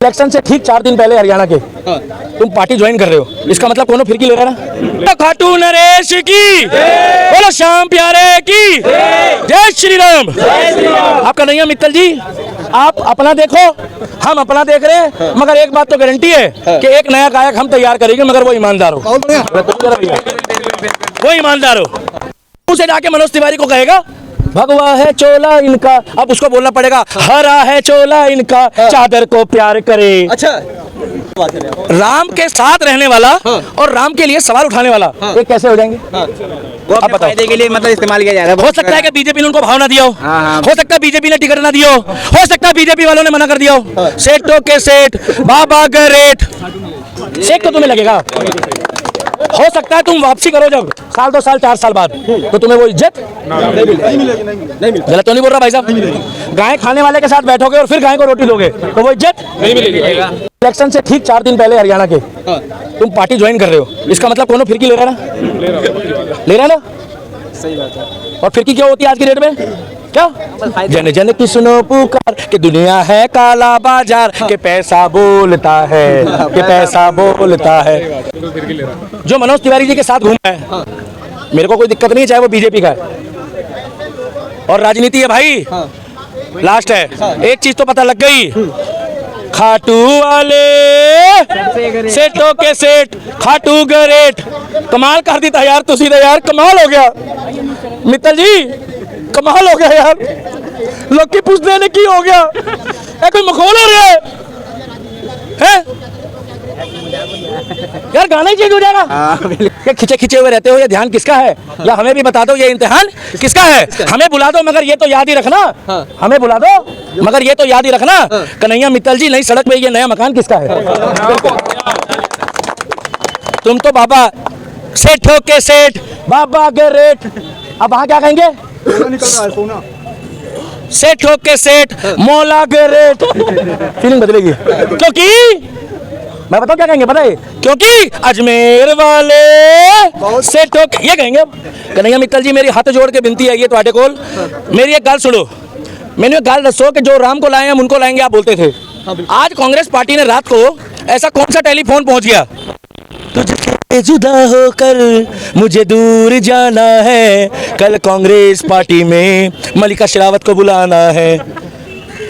Election से ठीक 4 दिन पहले हरियाणा के तुम पार्टी ज्वाइन कर रहे हो, इसका मतलब कौन फिरकी ले रहा है ना। खाटू नरेश की बोलो, श्याम प्यारे की जय श्री राम। आपका नहीं है मित्तल जी, आप अपना देखो, हम अपना देख रहे हैं, मगर एक बात तो गारंटी है कि एक नया गायक हम तैयार करेंगे, मगर वो ईमानदार हो, वो ईमानदार हो। उसे जाके मनोज तिवारी को कहेगा भगवा है चोला इनका, अब उसको बोलना पड़ेगा हरा है चोला इनका, चादर को प्यार करे। अच्छा, राम के साथ रहने वाला और राम के लिए सवाल उठाने वाला ये कैसे हो जाएंगे? वो अपने फायदे के लिए मतलब इस्तेमाल किया जा रहा है। हो सकता है कि बीजेपी ने उनको भाव ना दिया हो, हो सकता है बीजेपी ने टिकट ना दिया हो सकता है बीजेपी वालों ने मना कर दिया हो। सेठों के सेठ बाबा गरेट, सेठ तो तुम्हें लगेगा। हो सकता है तुम वापसी करो जब साल 2 साल 4 साल बाद, तो तुम्हें वो इज्जत नहीं मिलेगी। गलत तो नहीं बोल रहा भाई साहब? गाय खाने वाले के साथ बैठोगे और फिर गाय को रोटी दोगे तो वो इज्जत नहीं मिलेगी। इलेक्शन से ठीक 4 दिन पहले हरियाणा के तुम पार्टी ज्वाइन कर रहे हो, इसका मतलब कौन फिरकी ले रहा है ना, ले रहा है ना? सही बात है। और फिरकी क्या होती है आज की डेट में? क्या जन जन की सुनो पुकार कि दुनिया है काला बाजार, के पैसा बोलता है, कि पैसा बोलता है। जो मनोज तिवारी जी के साथ घूमा है, मेरे को कोई दिक्कत नहीं है, चाहे वो बीजेपी का है और राजनीति है भाई। लास्ट है, एक चीज तो पता लग गई, खाटू वाले सेठों के सेठ खाटू गरेट, कमाल कर दी था यार, तो सीधा यार कमाल हो गया मित्तल जी, कमाल हो गया यार। लोग की पूछने ने की हो गया, कोई मखौल हो रहा है? यार गाना ही चेंज हो जाएगा। क्या खिंचे खिंचे हुए रहते हो, ये ध्यान किसका है? या हमें भी बता दो ये इम्तिहान किसका है? हमें बुला दो मगर ये तो याद ही रखना, हमें बुला दो मगर ये तो याद ही रखना, कन्हैया मित्तल जी नई सड़क पे ये नया मकान किसका है? तुम तो बाबा सेठों के सेठ बाबा के रेट, अब वहां क्या कहेंगे? सेठों के सेठ मौला के रेट, फीलिंग बदलेगी। क्योंकि मैं बताऊं क्या कहेंगे, पता है? क्योंकि अजमेर वाले सेठों के, ये कहेंगे। कन्हैया मित्तल जी मेरी हाथ जोड़ के विनती है ये तो कोल, मेरी एक गाल सुनो, मैंने एक गाल दसो कि जो राम को लाए हम उनको लाएंगे आप बोलते थे। आज कांग्रेस पार्टी ने रात को ऐसा कौन सा टेलीफोन पहुंच गया, तुझसे जुदा होकर मुझे दूर जाना है, कल कांग्रेस पार्टी में मलिका शेरावत को बुलाना है।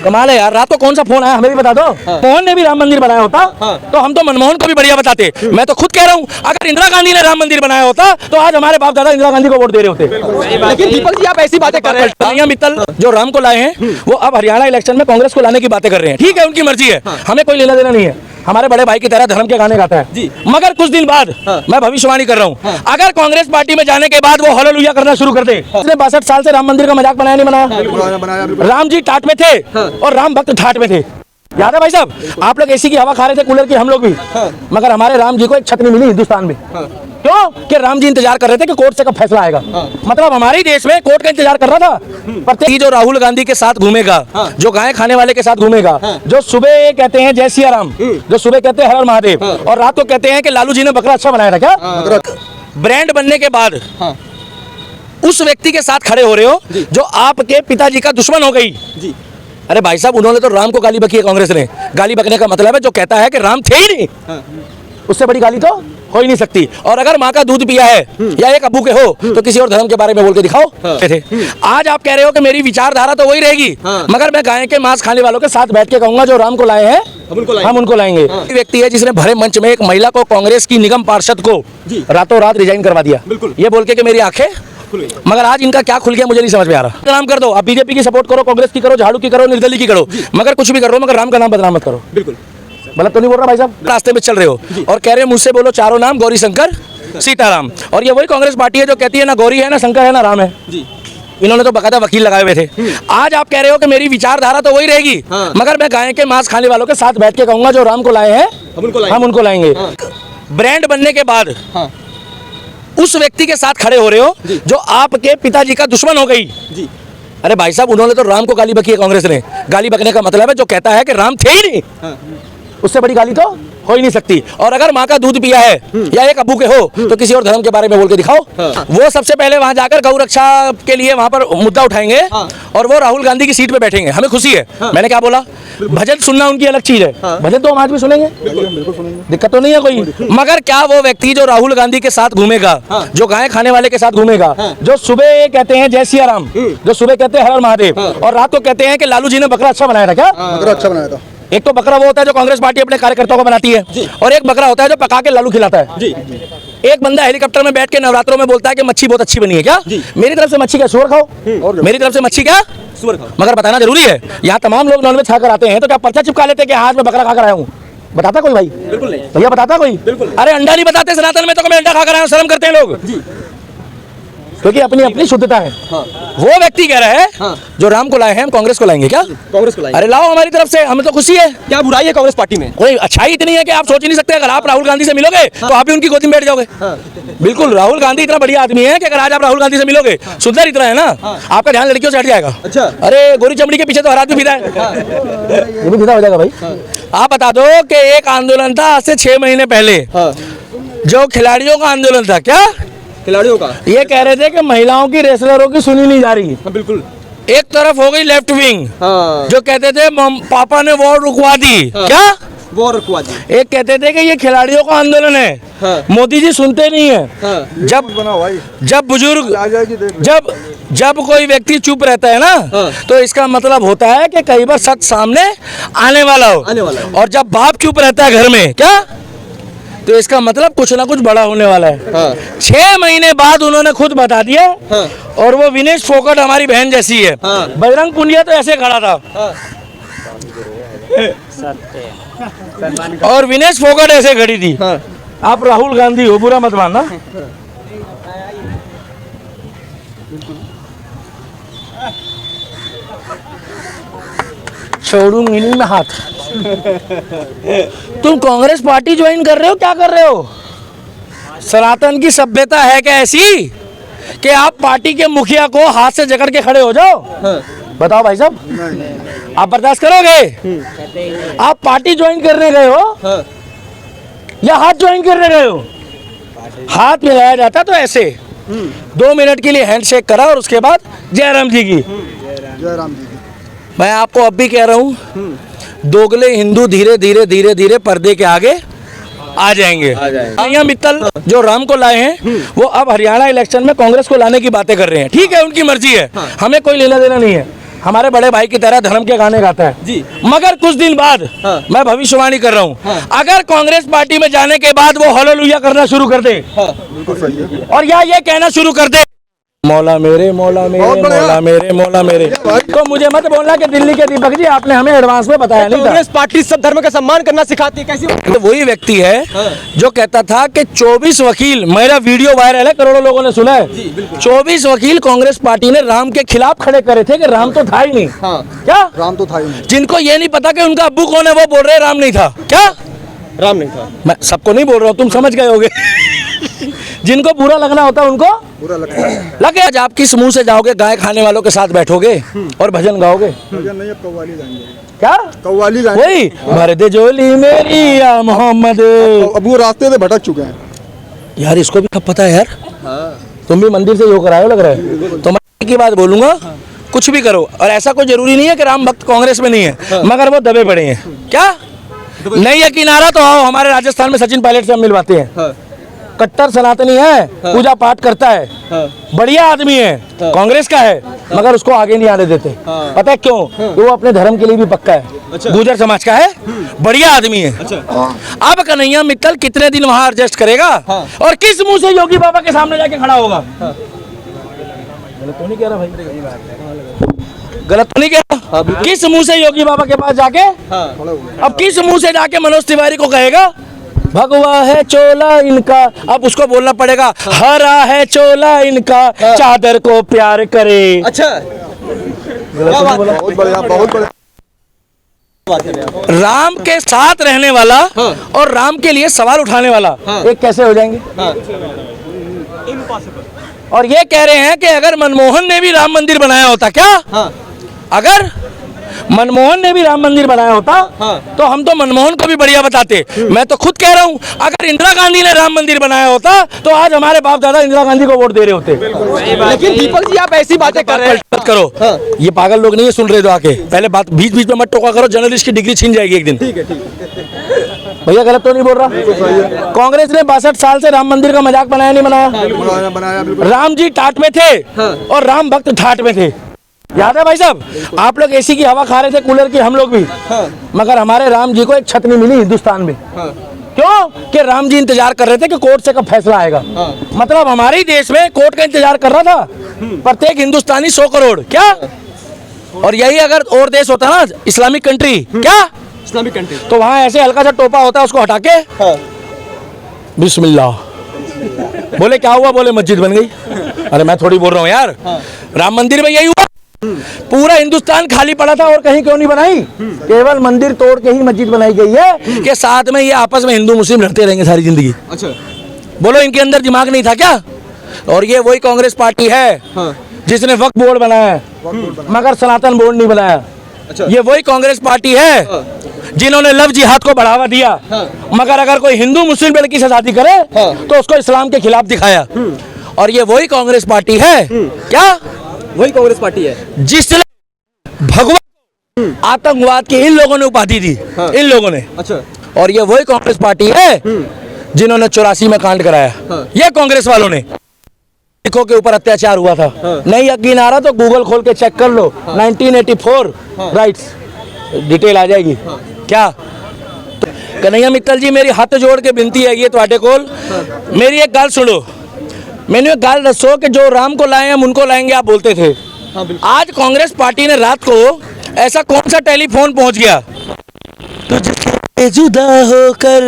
कमाल है यार, रात को कौन सा फोन आया हमें भी बता दो। फोन ने भी राम मंदिर बनाया होता तो हम तो मनमोहन को भी बढ़िया बताते। मैं तो खुद कह रहा हूँ, अगर इंदिरा गांधी ने राम मंदिर बनाया होता तो आज हमारे बाप दादा इंदिरा गांधी को वोट दे रहे होते। लेकिन दीपक जी आप ऐसी बातें कर रहे हैं। कन्हैया मित्तल जो राम को लाए हैं वो अब हरियाणा इलेक्शन में कांग्रेस को लाने की बातें कर रहे हैं। ठीक है, उनकी मर्जी है, हमें कोई लेना देना नहीं है। हमारे बड़े भाई की तरह धर्म के गाने गाता है जी। मगर कुछ दिन बाद मैं भविष्यवाणी कर रहा हूँ, अगर कांग्रेस पार्टी में जाने के बाद वो हालेलुया करना शुरू कर दे। उसने 62 साल से राम मंदिर का मजाक बनाया नहीं बनाया? राम जी टाट में थे और राम भक्त ठाट में थे, याद है भाई साहब? आप लोग एसी की हवा खा रहे थे, कूलर की हम लोग भी, मगर हमारे राम जी को एक छत नहीं मिली हिंदुस्तान में। क्यों? कि राम जी इंतजार कर रहे थे कि कोर्ट से कब फैसला आएगा। मतलब हमारे देश में कोर्ट का इंतजार कर रहा था। पर जो राहुल गांधी के साथ घूमेगा, जो गाय खाने वाले के साथ घूमेगा, जो सुबह कहते हैं जय सिया राम, जो सुबह कहते हैं हर हर महादेव और रात को कहते हैं कि लालू जी ने बकरा अच्छा बनाया था, क्या ब्रांड बनने के बाद उस व्यक्ति के साथ खड़े हो रहे हो जो आपके पिताजी का दुश्मन हो गई। अरे भाई साहब, उन्होंने तो राम को गाली बकी है, कांग्रेस ने। गाली बकने का मतलब है जो कहता है कि राम थे ही नहीं, उससे बड़ी गाली तो हो ही नहीं सकती। और अगर माँ का दूध पिया है या एक अबू के हो तो किसी और धर्म के बारे में बोल के दिखाओ। आज आप कह रहे हो कि मेरी विचारधारा तो वही रहेगी, मगर मैं गाय के मांस खाने वालों के साथ बैठ के कहूंगा जो राम को लाए हैं हम उनको लाएंगे। व्यक्ति है जिसने भरे मंच में एक महिला को, कांग्रेस की निगम पार्षद को रातों रात रिजाइन करवा दिया, ये बोल के मेरी आंखें, मगर आज इनका क्या खुल गया मुझे नहीं समझ में आ रहा। नाम कर दो, आप बीजेपी की सपोर्ट करो, कांग्रेस की करो, झाड़ू की करो, निर्दलीय की करो, मगर कुछ भी करो, मगर राम का नाम बदनाम मत करो। बिल्कुल गलत तो नहीं बोल रहा भाई साहब? रास्ते में चल रहे हो और कह रहे हो मुझसे बोलो चारों नाम, गौरी शंकर सीताराम, और ये वही कांग्रेस पार्टी है जो कहती है ना गौरी है ना शंकर है ना राम है। इन्होंने तो बकायदा वकील लगाए हुए थे। आज आप कह रहे हो कि मेरी विचारधारा तो वही रहेगी, मगर मैं गाय के मांस खाने वालों के साथ बैठ के कहूंगा जो राम को लाए हैं हम उनको लाएंगे। ब्रांड बनने के बाद उस व्यक्ति के साथ खड़े हो रहे हो जो आपके पिताजी का दुश्मन हो गई। अरे भाई साहब, उन्होंने तो राम को गाली बकी है, कांग्रेस ने। गाली बकने का मतलब है जो कहता है कि राम थे ही नहीं, उससे बड़ी गाली तो हो ही नहीं सकती। और अगर माँ का दूध पिया है या एक अबू के हो तो किसी और धर्म के बारे में बोल के दिखाओ। वो सबसे पहले वहां जाकर गौ रक्षा के लिए वहां पर मुद्दा उठाएंगे और वो राहुल गांधी की सीट पे बैठेंगे। हमें खुशी है। मैंने क्या बोला, भजन सुनना उनकी अलग चीज है, भजन तो हम आज भी सुनेंगे, दिक्कत तो नहीं है कोई। मगर क्या वो व्यक्ति जो राहुल गांधी के साथ घूमेगा, जो गाय खाने वाले के साथ घूमेगा, जो सुबह कहते हैं जय सिया राम, जो सुबह कहते हैं हर हर महादेव और रात को कहते हैं कि लालू जी ने बकरा अच्छा बनाया था, क्या बकरा अच्छा बनाया था। एक तो बकरा वो होता है जो कांग्रेस पार्टी अपने कार्यकर्ताओं को बनाती है और एक बकरा होता है जो पका के लालू खिलाता है जी। एक बंदा हेलीकॉप्टर में बैठ के नवरात्रों में बोलता है कि मच्छी बहुत अच्छी बनी है, क्या मेरी तरफ से मच्छी क्या सुअर खाओ, मेरी तरफ से मच्छी क्या सुअर खाओ। मगर बताना जरूरी है, यहाँ तमाम लोग नॉनवेज खाकर आते हैं तो क्या पर्चा चिपका लेते हैं कि आज मैं बकरा खाकर आया हूँ? बताता कोई भाई? बिल्कुल नहीं भैया, बताता कोई? बिल्कुल। अरे अंडा नहीं बताते सनातन में, तो मैं अंडा खाकर आया हूँ, शर्म करते हैं लोग क्योंकि अपनी अपनी शुद्धता है। वो व्यक्ति कह रहा है जो राम को लाए हैं हम कांग्रेस को लाएंगे, क्या कांग्रेस को लाएंगे? अरे लाओ हमारी तरफ से, हमें तो खुशी है। क्या बुराई है कांग्रेस पार्टी में? कोई अच्छाई इतनी है कि आप सोच ही नहीं सकते। अगर आप राहुल गांधी से मिलोगे तो आप भी उनकी गोदी में बैठ जाओगे। बिल्कुल, राहुल गांधी इतना बढ़िया आदमी है कि अगर आज आप राहुल गांधी से मिलोगे, सुंदर इतना है ना, आपका ध्यान लड़कियों से हट जाएगा। अच्छा, अरे गोरी चमड़ी के पीछे तो हर आदमी फिदा है, ये भी फिदा हो जाएगा भाई। आप बता दो कि एक आंदोलन था आज से 6 महीने पहले, जो खिलाड़ियों का आंदोलन था, क्या खिलाड़ियों का, ये कह रहे थे कि महिलाओं की रेसलरों की सुनी नहीं जा रही। बिल्कुल। एक तरफ हो गई लेफ्ट विंग जो कहते थे पापा ने वॉर रुकवा दी, क्या वॉर रुकवा दी। एक कहते थे कि ये खिलाड़ियों का आंदोलन है, मोदी जी सुनते नहीं है। जब बुजुर्ग जब कोई व्यक्ति चुप रहता है ना तो इसका मतलब होता है कि कई बार सच सामने आने वाला हो। और जब बाप चुप रहता है घर में, क्या तो इसका मतलब कुछ ना कुछ बड़ा होने वाला है। 6 महीने बाद उन्होंने खुद बता दिया। और वो विनेश फोगाट हमारी बहन जैसी है। बजरंग पुनिया तो ऐसे खड़ा था और विनेश फोगाट ऐसे खड़ी थी। आप राहुल गांधी हो, बुरा मत मानना। छोड़ूंगी नहीं मैं हाथ। तुम कांग्रेस पार्टी ज्वाइन कर रहे हो, क्या कर रहे हो? सनातन की सभ्यता है क्या ऐसी कि आप पार्टी के मुखिया को हाथ से जकड़ के खड़े हो जाओ? बताओ भाई साहब, आप बर्दाश्त करोगे? आप पार्टी ज्वाइन करने गए हो या हाथ ज्वाइन करने गए हो? हाथ मिलाया जाता तो ऐसे 2 मिनट के लिए हैंडशेक करा और उसके बाद जयराम जी की। जयराम जी की। मैं आपको अब भी कह रहा हूँ, दोगले हिंदू धीरे धीरे धीरे धीरे पर्दे के आगे आ जाएंगे। नैया मित्तल जो राम को लाए हैं वो अब हरियाणा इलेक्शन में कांग्रेस को लाने की बातें कर रहे हैं। ठीक है, उनकी मर्जी है, हमें कोई लेना देना नहीं है। हमारे बड़े भाई की तरह धर्म के गाने गाता है जी। मगर कुछ दिन बाद मैं भविष्यवाणी कर रहा हूँ, अगर कांग्रेस पार्टी में जाने के बाद वो हालेलुया करना शुरू कर दे और या ये कहना शुरू कर दे मौला मेरे मौला मेरे मौला मेरे मौला मेरे, तो मुझे मत बोलना कि दिल्ली के दीपक जी आपने हमें एडवांस में बताया नहीं था। कांग्रेस पार्टी सब धर्म का सम्मान करना सिखाती है, कैसी? तो वही व्यक्ति है जो कहता था कि 24 वकील, मेरा वीडियो वायरल है, करोड़ों लोगों ने सुना है, 24 वकील कांग्रेस पार्टी ने राम के खिलाफ खड़े करे थे कि राम तो था ही नहीं। क्या राम तो था ही नहीं? जिनको ये नहीं पता कि उनका अब्बू कौन है वो बोल रहे राम नहीं था। क्या राम नहीं था? मैं सबको नहीं बोल रहा हूँ, तुम समझ गए होगे। जिनको बुरा लगना होता है उनको बुरा लगता है। लगे आज आप किस मुंह से जाओगे गाय खाने वालों के साथ बैठोगे और भजन गाओगे? भजन नहीं, अब कव्वाली गाएंगे। क्या कव्वाली गाएंगे? वही मर्द जोली मेरी या मोहम्मद। अब वो रास्ते से भटक चुके हैं यार, इसको भी कब पता है यार। तुम भी मंदिर से होकर आए हो लग रहा है। तो मैं की बात बोलूंगा, कुछ भी करो, और ऐसा कोई जरूरी नहीं है कि राम भक्त कांग्रेस में नहीं है, मगर वो दबे पड़े हैं। क्या नहीं यकीन आ रहा तो आओ, हमारे राजस्थान में सचिन पायलट से हम मिलवाते हैं। कट्टर सनातनी है, पूजा पाठ करता है, बढ़िया आदमी है, कांग्रेस का है, मगर उसको आगे नहीं आने देते। पता है क्यों? वो अपने धर्म के लिए भी पक्का है। गुर्जर समाज का है, बढ़िया आदमी है। अब कन्हैया मित्तल कितने दिन वहां एडजस्ट करेगा और किस मुंह से योगी बाबा के सामने जाके खड़ा होगा? गलत तो नहीं कह रहा भाई? गलत तो नहीं कह रहा? किस मुंह से योगी बाबा के पास जाके, अब किस मुंह से जाके मनोज तिवारी को कहेगा भगवा है चोला इनका? अब उसको बोलना पड़ेगा हरा है चोला इनका, चादर को प्यार करे। अच्छा, बहुत बढ़िया, बहुत बढ़िया। राम के साथ रहने वाला और राम के लिए सवाल उठाने वाला एक कैसे हो जाएंगे? और ये कह रहे हैं कि अगर मनमोहन ने भी राम मंदिर बनाया होता, क्या अगर मनमोहन ने भी राम मंदिर बनाया होता तो हम तो मनमोहन को भी बढ़िया बताते। मैं तो खुद कह रहा हूँ, अगर इंदिरा गांधी ने राम मंदिर बनाया होता तो आज हमारे बाप दादा इंदिरा गांधी को वोट दे रहे होते। लेकिन दीपक जी आप ऐसी बातें कर रहे हैं। मत करो, ये पागल लोग नहीं है सुन रहे तो आके पहले बात बीच बीच में मत टोका करो, जर्नलिस्ट की डिग्री छीन जाएगी एक दिन। भैया गलत तो नहीं बोल रहा? कांग्रेस ने 62 साल से राम मंदिर का मजाक बनाया नहीं बनाया? राम जी टाट में थे और राम भक्त ठाट में थे, याद है भाई साहब? आप लोग एसी की हवा खा रहे थे, कूलर की, हम लोग भी, मगर हमारे राम जी को एक छत नहीं मिली हिंदुस्तान में। क्यों? कि राम जी इंतजार कर रहे थे कि कोर्ट से कब फैसला आएगा। मतलब हमारे ही देश में कोर्ट का इंतजार कर रहा था प्रत्येक हिंदुस्तानी 100 करोड़ क्या। और यही अगर और देश होता ना इस्लामिक कंट्री, क्या इस्लामिक कंट्री, तो वहां ऐसे हल्का सा टोपा होता है, उसको हटा के बिस्मिल्लाह बोले क्या हुआ, बोले मस्जिद बन गई। अरे मैं थोड़ी बोल रहा हूँ यार, राम मंदिर में यही हुआ। पूरा हिंदुस्तान खाली पड़ा था और कहीं क्यों नहीं बनाई? केवल मंदिर तोड़ के ही मस्जिद बनाई गई है कि साथ में ये आपस में हिंदू मुस्लिम लड़ते रहेंगे सारी जिंदगी। अच्छा, बोलो इनके अंदर दिमाग नहीं था क्या? और ये वही कांग्रेस पार्टी है जिसने वक्फ बोर्ड बनाया है मगर सनातन बोर्ड नहीं बनाया। अच्छा, ये वही कांग्रेस पार्टी है जिन्होंने लव जिहाद को बढ़ावा दिया मगर अगर कोई हिंदू मुस्लिम लड़की से शादी करे तो उसको इस्लाम के खिलाफ दिखाया। और ये वही कांग्रेस पार्टी है, क्या वही कांग्रेस पार्टी है जिसने भगवान आतंकवाद की इन लोगों ने उपाधि दी, इन लोगों ने। अच्छा, और ये वही कांग्रेस पार्टी है जिन्होंने 84 में कांड कराया। ये कांग्रेस वालों ने सिखों के ऊपर अत्याचार हुआ था। नहीं यकीन आ रहा तो गूगल खोल के चेक कर लो, 1984 राइट्स डिटेल आ जाएगी। क्या कन्हैया मित्तल जी मेरी हाथ जोड़ के विनती है ये ਤੁਹਾਡੇ ਕੋਲ, मेरी एक गाल सुनो, मैंने एक गाल दसो कि जो राम को लाए हम उनको लाएंगे आप बोलते थे। आज कांग्रेस पार्टी ने रात को ऐसा कौन सा टेलीफोन पहुंच गया तुझसे जुदा होकर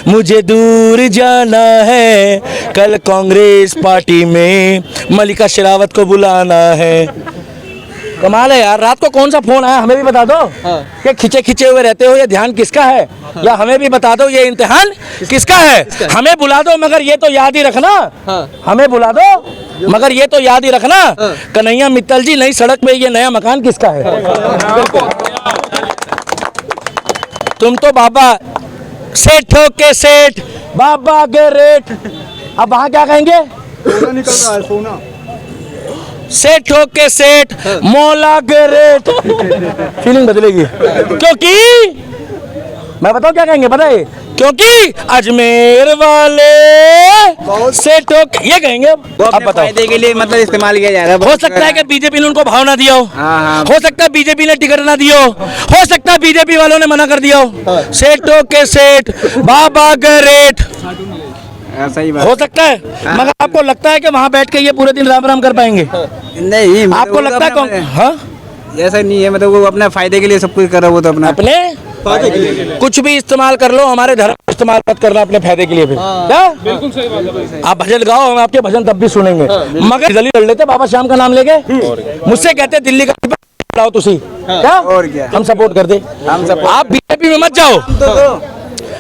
मुझे दूर जाना है, कल कांग्रेस पार्टी में मलिका शेरावत को बुलाना है। कमाल है यार, रात को कौन सा फोन आया हमें भी बता दो कि खिंचे खिंचे हुए रहते हो, ये ध्यान किसका है? या हमें भी बता दो ये इम्तिहान किसका है? हमें बुला दो मगर ये तो याद ही रखना, हमें बुला दो मगर ये तो याद ही रखना कन्हैया मित्तल जी नई सड़क पे ये नया मकान किसका है? तुम तो बाबा सेठों के सेठ, बाबा के रेट, अब वहां क्या कहेंगे? सोना निकल रहा है, सोना। सेठों के सेठ, मौला के रेट। फीलिंग बदलेगी क्योंकि मैं बताऊं क्या कहेंगे, पता है? क्योंकि अजमेर वाले सेठों ये कहेंगे। अब बताओ फायदे के लिए मतलब इस्तेमाल किया जा रहा है। हो सकता है कि बीजेपी ने उनको भाव ना दिया हो, हो सकता है बीजेपी ने टिकट ना दिया हो सकता है बीजेपी वालों ने मना कर दिया हो। सेठों के सेठ, बाबा के रेट, सही बात हो सकता है। मगर आपको लगता है कि वहां बैठ के ये पूरे दिन राम राम कर पाएंगे? नहीं, आपको लगता है कौन? हाँ ऐसा नहीं है, मतलब वो अपने फायदे के लिए सब कुछ कर रहा है, वो तो अपना अपने कुछ भी इस्तेमाल कर लो, हमारे धर्म को इस्तेमाल मत करना अपने फायदे के लिए। फिर क्या बिल्कुल सही बात है। आप भजन गाओ, हम आपके भजन तब भी सुनेंगे मगर जल्दी लड़ लेते बाबा श्याम का नाम लेके। मुझसे कहते दिल्ली का लाओ तुसी, क्या और क्या हम सपोर्ट कर दे। आप बीजेपी में मत जाओ।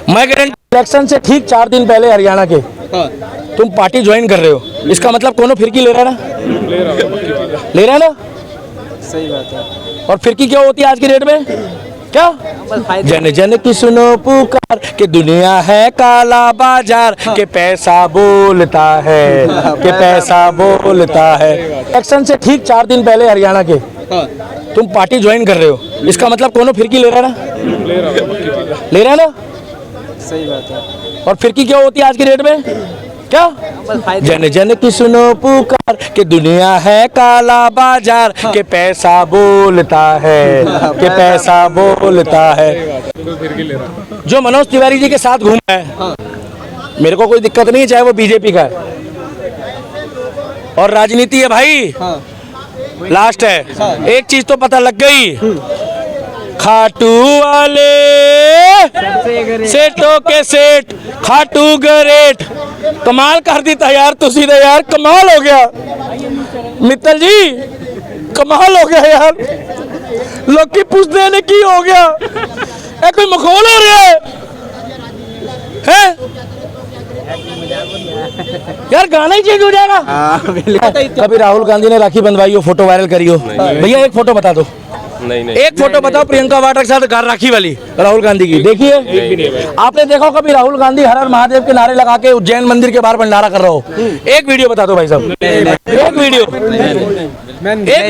मैं गारंटी इलेक्शन से ठीक 4 दिन पहले हरियाणा के तुम पार्टी ज्वाइन कर रहे हो, इसका मतलब कोनो फिरकी ले रहा है ना, ले रहा है ना? सही बात है। और फिरकी क्यों होती है आज की डेट में? क्या जन जन की सुनो पुकार कि दुनिया है काला बाजार, के पैसा बोलता है, के पैसा बोलता है। इलेक्शन से ठीक 4 दिन पहले हरियाणा के तुम पार्टी ज्वाइन कर रहे हो, इसका मतलब कोनो फिरकी ले रहा है ना, ले रहा है ना? सही बात है। और फिरकी क्यों होती है आज की डेट में? क्या जन जन की सुनो पुकार कि दुनिया है काला बाजार, के पैसा बोलता है, के पैसा बोलता है। जो मनोज तिवारी जी के साथ घूमा है मेरे को कोई दिक्कत नहीं है, चाहे वो बीजेपी का है। और राजनीति है भाई, लास्ट है। एक चीज तो पता लग गई, खाटू वाले सेठों के सेठ, खाटू गरेट, कमाल कर दी था यार तुसी ने यार, कमाल हो गया मित्तल जी, कमाल हो गया यार। लोग की पूछते ने की हो गया, ए कोई मखौल हो रहा है? यार गाना ही चेंज हो जाएगा। कभी राहुल गांधी ने राखी बंधवाई हो, फोटो वायरल करी हो, भैया एक फोटो बता दो, नहीं एक फोटो बताओ प्रियंका वाड्रा के साथ घर राखी वाली राहुल गांधी की, देखिए आपने देखो कभी राहुल गांधी हर हर महादेव के नारे लगा के उज्जैन मंदिर के बाहर भंडारा कर रहा हो? एक वीडियो बता दो भाई साहब, एक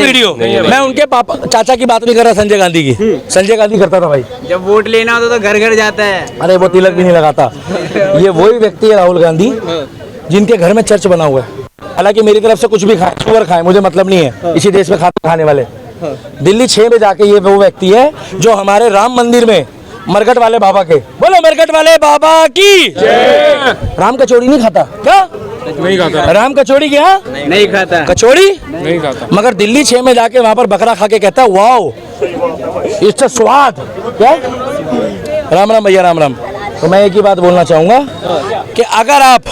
वीडियो। मैं उनके पापा चाचा की बात नहीं कर रहा, संजय गांधी की। संजय गांधी करता था भाई, जब वोट लेना होता तो घर घर जाता है। अरे वो तिलक भी नहीं लगाता। ये वही व्यक्ति है राहुल गांधी जिनके घर में चर्च बना हुआ है। हालांकि मेरी तरफ से कुछ भी खाए, सुअर खाए, मुझे मतलब नहीं है इसी देश में खाने वाले। दिल्ली 6 में जाके ये वो व्यक्ति है जो हमारे राम मंदिर में मरकट वाले बाबा के, बोलो मरकट वाले बाबा की राम कचौड़ी नहीं खाता क्या? नहीं खाता। राम कचौड़ी क्या नहीं खाता, कचौड़ी नहीं खाता। मगर दिल्ली 6 में जाके वहां पर बकरा खा के कहता है वाओ इसका स्वाद क्या। राम राम भैया, राम राम। तो मैं एक ही बात बोलना चाहूंगा कि अगर आप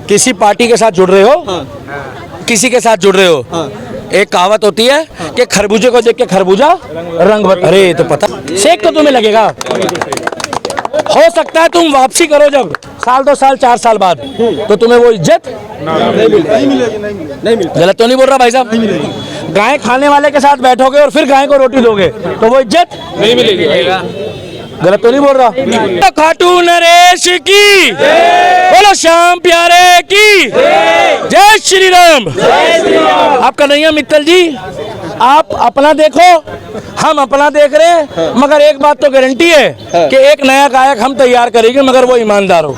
किसी पार्टी के साथ जुड़ रहे हो, किसी के साथ जुड़ रहे हो, एक कहावत होती है कि खरबूजे को देख के खरबूजा रंग अरे तो पता सेक तो तुम्हें लगेगा। हो सकता है तुम वापसी करो जब साल 2 साल 4 साल बाद, तो तुम्हें वो इज्जत नहीं मिलेगी। गलत तो नहीं बोल रहा भाई साहब? गाय खाने वाले के साथ बैठोगे और फिर गाय को रोटी दोगे तो वो इज्जत नहीं मिलेगी। गलत तो नहीं बोल रहा? खाटू नरेश की, बोलो श्याम प्यारे की, जय श्री राम। आप कन्हैया मित्तल जी, आप अपना देखो, हम अपना देख रहे हैं, मगर एक बात तो गारंटी है कि एक नया गायक हम तैयार करेंगे, मगर वो ईमानदार हो।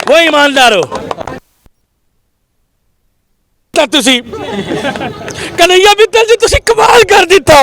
वो ईमानदार हो। तुसी कन्हैया मित्तल जी तुसी कमाल कर दिता।